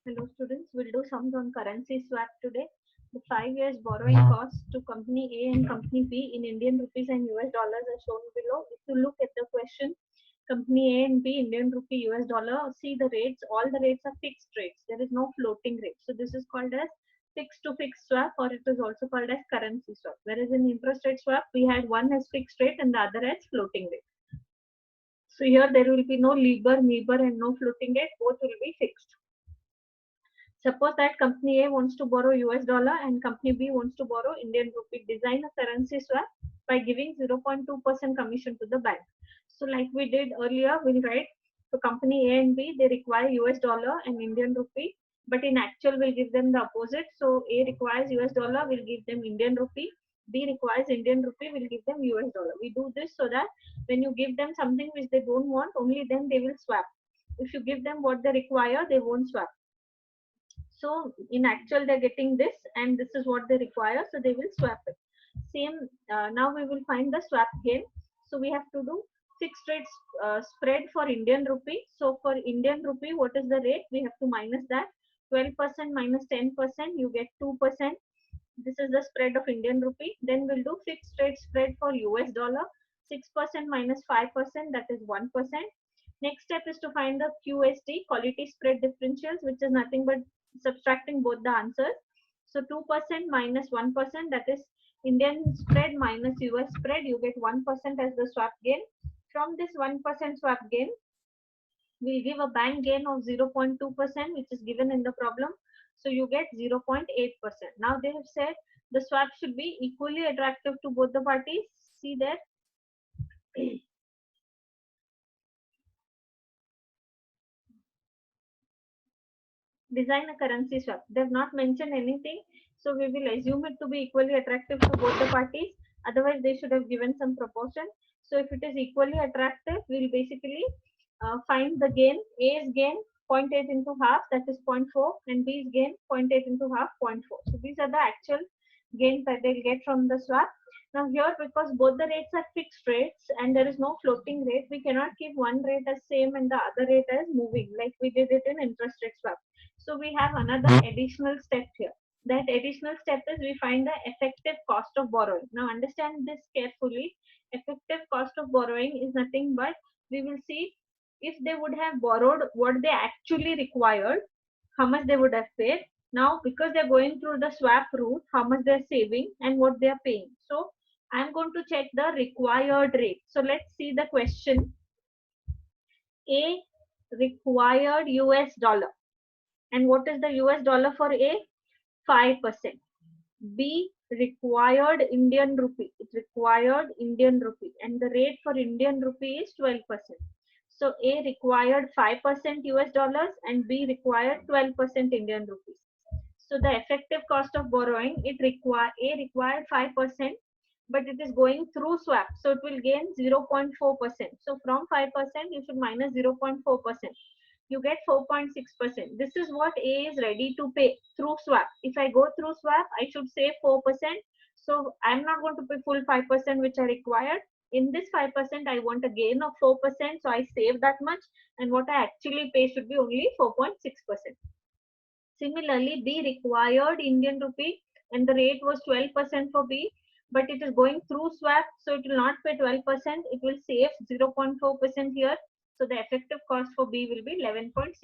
Hello students, we'll do sums on currency swap today. The 5 years borrowing costs to company A and company B in Indian rupees and US dollars are shown below. If you look at the question, company A and B Indian rupee US dollar, see the rates, all the rates are fixed rates. There is no floating rate. So this is called as fixed to fixed swap, or it is also called as currency swap. Whereas in interest rate swap, we had one as fixed rate and the other as floating rate. So here there will be no LIBOR, MIBOR and no floating rate, both will be fixed. Suppose that company A wants to borrow US dollar and company B wants to borrow Indian rupee. Design a currency swap by giving 0.2% commission to the bank. So like we did earlier, we'll write for company A and B, they require US dollar and Indian rupee, but in actual we'll give them the opposite. So A requires US dollar, we'll give them Indian rupee. B requires Indian rupee, we'll give them US dollar. We do this so that when you give them something which they don't want, only then they will swap. If you give them what they require, they won't swap. So in actual they're getting this and this is what they require, so they will swap it. Same, now we will find the swap gain. So we have to do fixed rates spread for Indian rupee. So for Indian rupee, what is the rate? We have to minus that. 12% minus 10%, you get 2%. This is the spread of Indian rupee. Then we'll do fixed rate spread for US dollar. 6% minus 5%, that is 1%. Next step is to find the QSD, quality spread differentials, which is nothing but subtracting both the answers. So 2% minus 1%, that is Indian spread minus US spread, you get 1% as the swap gain. From this 1% swap gain, we'll give a bank gain of 0.2%, which is given in the problem. So you get 0.8%. Now they have said the swap should be equally attractive to both the parties. See there. Design a currency swap. They have not mentioned anything, so we will assume it to be equally attractive to both the parties. Otherwise, they should have given some proportion. So if it is equally attractive, we'll basically find the gain. A's gain 0.8 into half, that is 0.4, and B's gain 0.8 into half, 0.4. So these are the actual gains that they'll get from the swap. Now here, because both the rates are fixed rates and there is no floating rate, we cannot keep one rate as same and the other rate as moving, like we did it in interest rate swap. So we have another additional step here. That additional step is we find the effective cost of borrowing. Now understand this carefully. Effective cost of borrowing is nothing but we will see if they would have borrowed what they actually required, how much they would have paid. Now because they're going through the swap route, how much they're saving and what they're paying. So I'm going to check the required rate. So let's see the question. A, required US dollar. And what is the US dollar for A? 5%. B, required Indian rupee. It required Indian rupee. And the rate for Indian rupee is 12%. So A required 5% US dollars and B required 12% Indian rupees. So the effective cost of borrowing, A required 5%, but it is going through swap. So it will gain 0.4%. So from 5%, you should minus 0.4%. You get 4.6%. This is what A is ready to pay through swap. If I go through swap, I should save 4%. So I'm not going to pay full 5% which I required. In this 5%, I want a gain of 4%. So I save that much. And what I actually pay should be only 4.6%. Similarly, B required Indian rupee and the rate was 12% for B, but it is going through swap, so it will not pay 12%, it will save 0.4% here. So the effective cost for B will be 11.6%.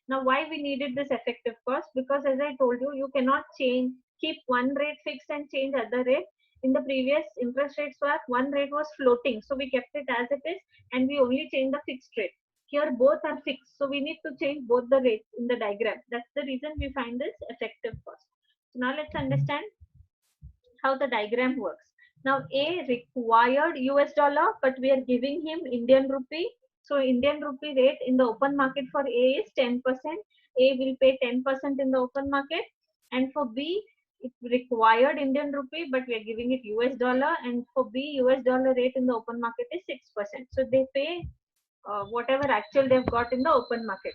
Now why we needed this effective cost? Because as I told you, you cannot keep one rate fixed and change other rate. In the previous interest rate swap, one rate was floating, so we kept it as it is and we only changed the fixed rate. Here both are fixed, so we need to change both the rates in the diagram. That's the reason we find this effective cost. So now let's understand how the diagram works. Now A required US dollar, but we are giving him Indian rupee. So Indian rupee rate in the open market for A is 10%. A will pay 10% in the open market, and for B it required Indian rupee, but we are giving it US dollar, and for B US dollar rate in the open market is 6%. So they pay whatever actual they've got in the open market.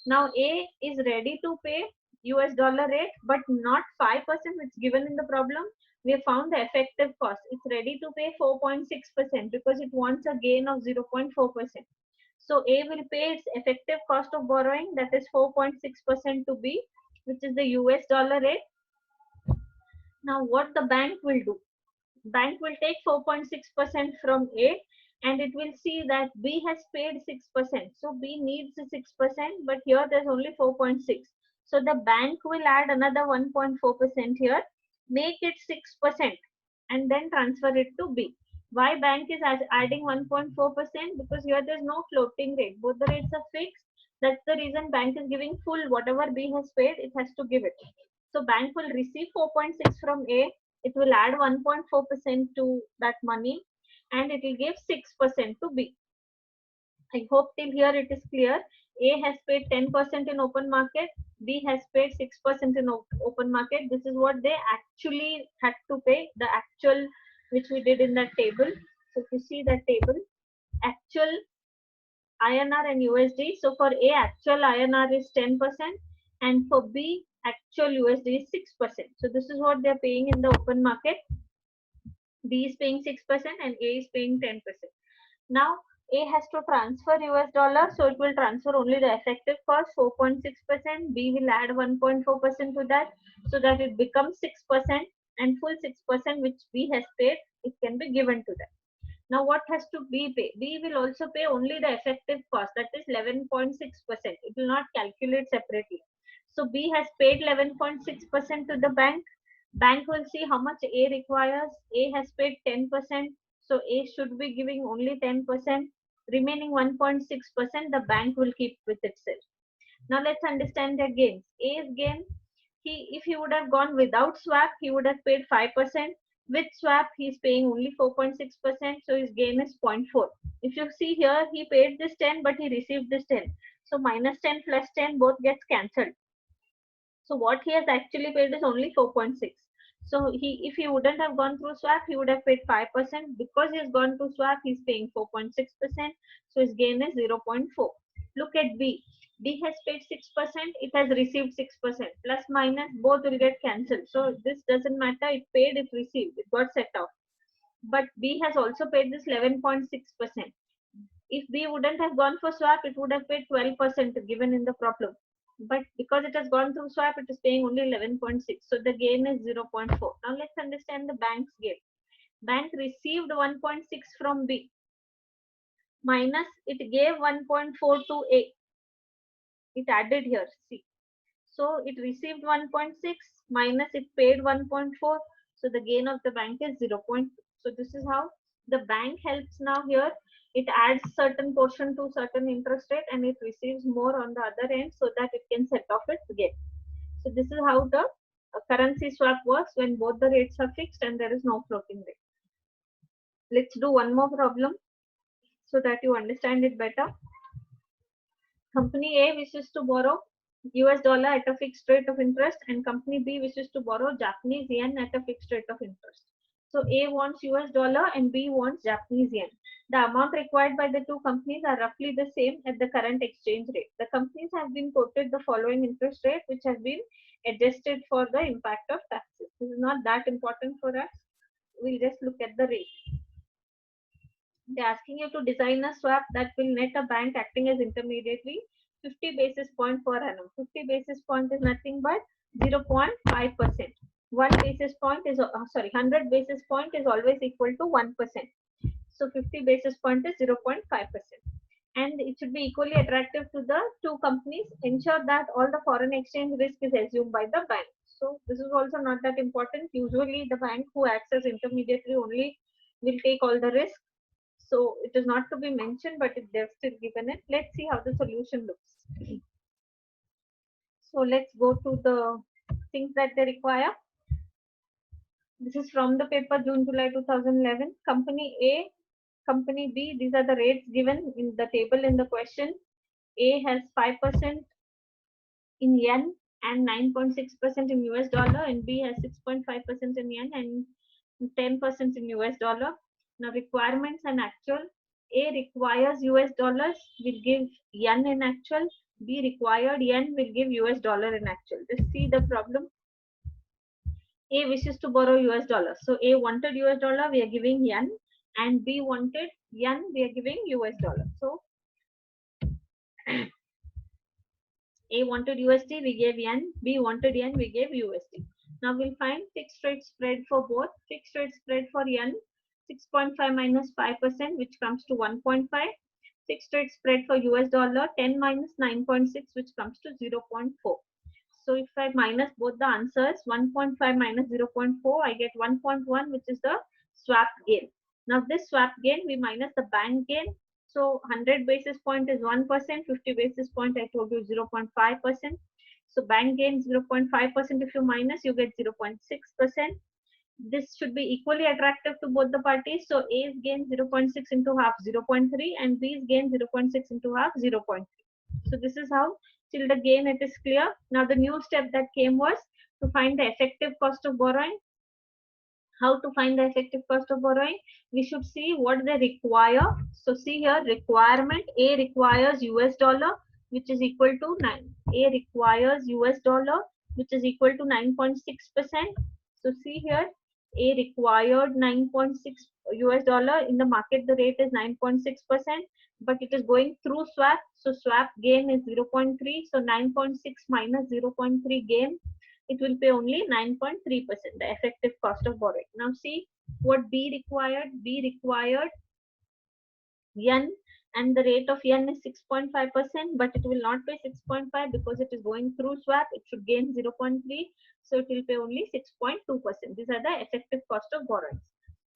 Now A is ready to pay US dollar rate, but not 5% which is given in the problem. We have found the effective cost. It's ready to pay 4.6% because it wants a gain of 0.4%. So A will pay its effective cost of borrowing, that is 4.6% to B, which is the US dollar rate. Now what the bank will do? Bank will take 4.6% from A and it will see that B has paid 6%. So B needs 6%, but here there's only 4.6. So the bank will add another 1.4% here, make it 6%, and then transfer it to B. Why bank is adding 1.4%? Because here there's no floating rate. Both the rates are fixed. That's the reason bank is giving full whatever B has paid, it has to give it. So bank will receive 4.6 from A, it will add 1.4% to that money, and it will give 6% to B. I hope till here it is clear. A has paid 10% in open market, B has paid 6% in open market. This is what they actually had to pay, the actual which we did in that table. So if you see that table, actual INR and USD. So for A, actual INR is 10%, and for B, actual USD is 6%. So this is what they are paying in the open market. B is paying 6% and A is paying 10%. Now A has to transfer US dollar, so it will transfer only the effective cost 4.6%. B will add 1.4% to that, so that it becomes 6%, and full 6% which B has paid, it can be given to them. Now what has to B pay? B will also pay only the effective cost, that is 11.6%. It will not calculate separately. So B has paid 11.6% to the bank. Bank will see how much A requires. A has paid 10%. So A should be giving only 10%. Remaining 1.6% the bank will keep with itself. Now let's understand their gains. A's gain, if he would have gone without swap, he would have paid 5%. With swap, he's paying only 4.6%, so his gain is 0.4. If you see here, he paid this 10, but he received this 10. So minus 10 plus 10 both gets cancelled. So what he has actually paid is only 4.6. So if he wouldn't have gone through swap, he would have paid 5%. Because he has gone through swap, he's paying 4.6%. So his gain is 0.4. Look at B. B has paid 6%, it has received 6%. Plus minus, both will get cancelled. So this doesn't matter, it paid, it received, it got set off. But B has also paid this 11.6%. If B wouldn't have gone for swap, it would have paid 12% given in the problem. But because it has gone through swap, it is paying only 11.6. So the gain is 0.4. Now let's understand the bank's gain. Bank received 1.6 from B. Minus it gave 1.4 to A. It added here, see. So it received 1.6 minus it paid 1.4. So the gain of the bank is 0.2. So this is how the bank helps now here. It adds certain portion to certain interest rate and it receives more on the other end so that it can set off its gain. So this is how the currency swap works when both the rates are fixed and there is no floating rate. Let's do one more problem so that you understand it better. Company A wishes to borrow US dollar at a fixed rate of interest and company B wishes to borrow Japanese yen at a fixed rate of interest. So A wants US dollar and B wants Japanese yen. The amount required by the two companies are roughly the same at the current exchange rate. The companies have been quoted the following interest rate which has been adjusted for the impact of taxes. This is not that important for us. We'll just look at the rate. They're asking you to design a swap that will net a bank acting as intermediary 50 basis point per annum. 50 basis point is nothing but 0.5%. 1 basis point is 100 basis point is always equal to 1%. So 50 basis point is 0.5%. And it should be equally attractive to the two companies. Ensure that all the foreign exchange risk is assumed by the bank. So this is also not that important. Usually the bank who acts as intermediary only will take all the risk. So it is not to be mentioned, but they've still given it. Let's see how the solution looks. So let's go to the things that they require. This is from the paper June, July 2011. Company A, Company B, these are the rates given in the table in the question. A has 5% in yen and 9.6% in US dollar, and B has 6.5% in yen and 10% in US dollar. Now requirements and actual. A requires US dollars, will give yen in actual. B required yen will give US dollar in actual. Just see the problem. A wishes to borrow US dollars. So A wanted US dollar, we are giving yen, and B wanted yen, we are giving US dollar. So A wanted USD, we gave yen. B wanted yen, we gave USD. Now we'll find fixed rate spread for both. Fixed rate spread for yen, 6.5 minus 5%, which comes to 1.5. Fixed rate spread for US dollar, 10 minus 9.6, which comes to 0.4. So if I minus both the answers, 1.5 minus 0.4, I get 1.1, which is the swap gain. Now this swap gain, we minus the bank gain. So 100 basis point is 1%, 50 basis point I told you 0.5%. So bank gain 0.5%, if you minus, you get 0.6%. This should be equally attractive to both the parties. So A's gain 0.6 into half 0.3 and B's gain 0.6 into half 0.3. So this is how till the gain it is clear. Now the new step that came was to find the effective cost of borrowing. How to find the effective cost of borrowing? We should see what they require. So see here, requirement. A requires US dollar, which is equal to 9. A requires US dollar, which is equal to 9.6%. So see here, A required 9.6 US dollar. In the market, the rate is 9.6%, but it is going through swap. So swap gain is 0.3. So 9.6 minus 0.3 gain, it will pay only 9.3%, the effective cost of borrowing. Now see what B required. B required yen, and the rate of yen is 6.5%, but it will not pay 6.5 because it is going through swap. It should gain 0.3, so it will pay only 6.2%. These are the effective cost of borrowings.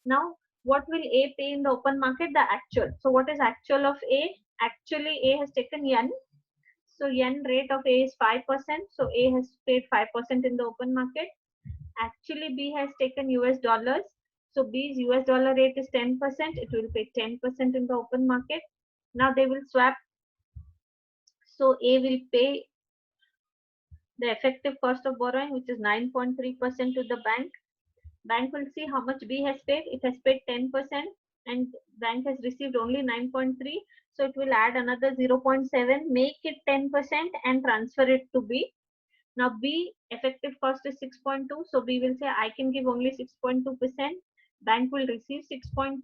Now, what will A pay in the open market? The actual. So what is actual of A? Actually, A has taken yen. So yen rate of A is 5%. So A has paid 5% in the open market. Actually, B has taken US dollars. So B's US dollar rate is 10%. It will pay 10% in the open market. Now they will swap. So A will pay the effective cost of borrowing, which is 9.3% to the bank. Bank will see how much B has paid. It has paid 10% and bank has received only 9.3. So it will add another 0.7, make it 10% and transfer it to B. Now B effective cost is 6.2. So B will say I can give only 6.2%. Bank will receive 6.2.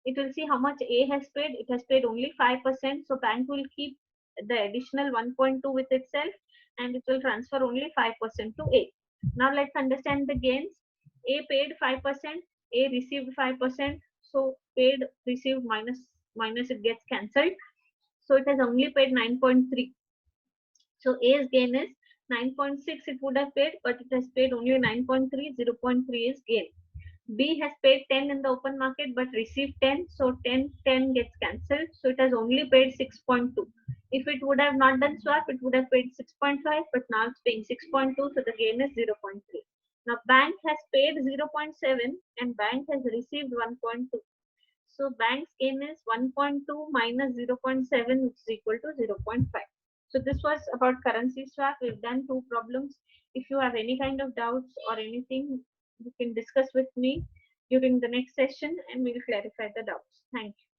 It will see how much A has paid. It has paid only 5%. So bank will keep the additional 1.2 with itself and it will transfer only 5% to A. Now let's understand the gains. A paid 5%. A received 5%. So paid received minus it gets cancelled. So it has only paid 9.3. So A's gain is 9.6 it would have paid, but it has paid only 9.3, 0.3 is gain. B has paid 10 in the open market but received 10, so 10 gets cancelled, so it has only paid 6.2. If it would have not done swap, it would have paid 6.5, but now it's paying 6.2, so the gain is 0.3. Now bank has paid 0.7 and bank has received 1.2. So bank's gain is 1.2 minus 0.7, which is equal to 0.5. So this was about currency swap. We've done 2 problems. If you have any kind of doubts or anything, you can discuss with me during the next session and we'll clarify the doubts. Thank you.